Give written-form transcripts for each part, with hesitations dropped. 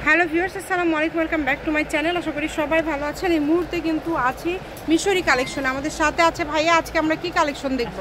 Hello viewers, আসসালামু আলাইকুম, welcome back to my channel. আশা করি সবাই ভালো আছেন। এই মুহূর্তে কিন্তু আছি মিশরি কালেকশন। আমাদের সাথে আছে ভাইয়া। আজকে আমরা কি কালেকশন দেখব?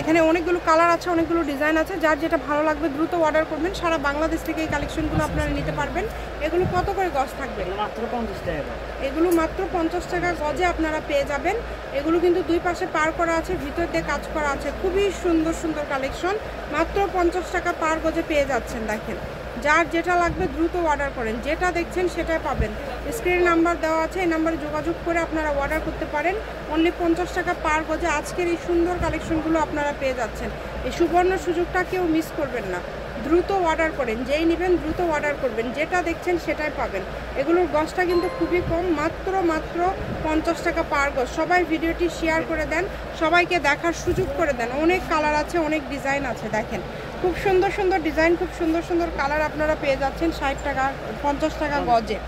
এখানে অনেকগুলো কালার আছে, অনেকগুলো ডিজাইন আছে। যার যেটা ভালো লাগবে দ্রুত অর্ডার করবেন। সারা বাংলাদেশ থেকে এই কালেকশনগুলো আপনারা নিতে পারবেন। এগুলো কত করে গজ থাকবে? মাত্র 50 টাকা। এগুলো মাত্র 50 টাকা গজে আপনারা পেয়ে যাবেন। এগুলো কিন্তু দুই পাশে পার করা আছে, ভিতর দিয়ে কাজ করা আছে। খুবই সুন্দর সুন্দর কালেকশন, মাত্র 50 টাকা পার গজে পেয়ে যাচ্ছেন। দেখেন, যার যেটা লাগবে দ্রুত অর্ডার করেন। যেটা দেখছেন সেটাই পাবেন। স্ক্রিন নাম্বার দেওয়া আছে, এই নাম্বারে যোগাযোগ করে আপনারা অর্ডার করতে পারেন। অনলি 50 টাকা পার গজে আজকের এই সুন্দর কালেকশনগুলো আপনারা পেয়ে যাচ্ছেন। এই সুবর্ণ সুযোগটা কেউ মিস করবেন না। দ্রুত অর্ডার করেন, যেই নেবেন দ্রুত অর্ডার করবেন। যেটা দেখছেন সেটাই পাবেন। এগুলোর গজটা কিন্তু খুবই কম, মাত্র 50 টাকা পার গজ। সবাই ভিডিওটি শেয়ার করে দেন, সবাইকে দেখার সুযোগ করে দেন। অনেক কালার আছে, অনেক ডিজাইন আছে। দেখেন, খুব সুন্দর সুন্দর ডিজাইন, খুব সুন্দর সুন্দর কালার আপনারা পেয়ে যাচ্ছেন 60 টাকা 50 টাকা গজে।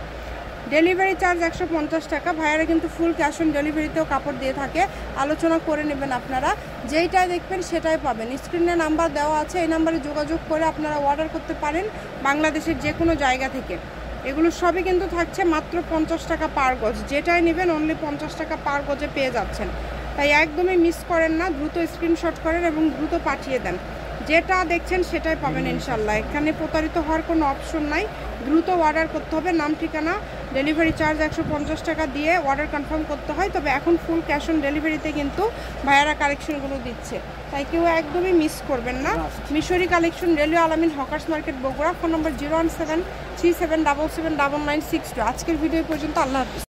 ডেলিভারি চার্জ 150 টাকা। ভাইয়ারা কিন্তু ফুল ক্যাশ অন ডেলিভারিতেও কাপড় দিয়ে থাকে। আলোচনা করে নেবেন আপনারা, যেইটাই দেখবেন সেটাই পাবেন। স্ক্রিনে নাম্বার দেওয়া আছে, এই নাম্বারে যোগাযোগ করে আপনারা অর্ডার করতে পারেন বাংলাদেশের যে কোনো জায়গা থেকে। এগুলো সবই কিন্তু থাকছে মাত্র 50 টাকা পার গজ। যেটাই নেবেন অনলি 50 টাকা পার গজে পেয়ে যাচ্ছেন। তাই একদমই মিস করেন না, দ্রুত স্ক্রিনশট করেন এবং দ্রুত পাঠিয়ে দেন। যেটা দেখছেন সেটাই পাবেন ইনশাল্লাহ। এখানে প্রতারিত হওয়ার কোনো অপশন নাই। দ্রুত অর্ডার করতে হবে, নাম ঠিকানা, ডেলিভারি চার্জ 150 টাকা দিয়ে অর্ডার কনফার্ম করতে হয়। তবে এখন ফুল ক্যাশ অন ডেলিভারিতে কিন্তু ভাইয়ারা কালেকশনগুলো দিচ্ছে, তাই কেউ একদমই মিস করবেন না। মিশরি কালেকশন, রেলওয়ে আলামিন হকার্স মার্কেট, বগুড়া। ফোন নম্বর 01737779962। আজকের ভিডিও পর্যন্ত। আল্লাহ হাফিজ।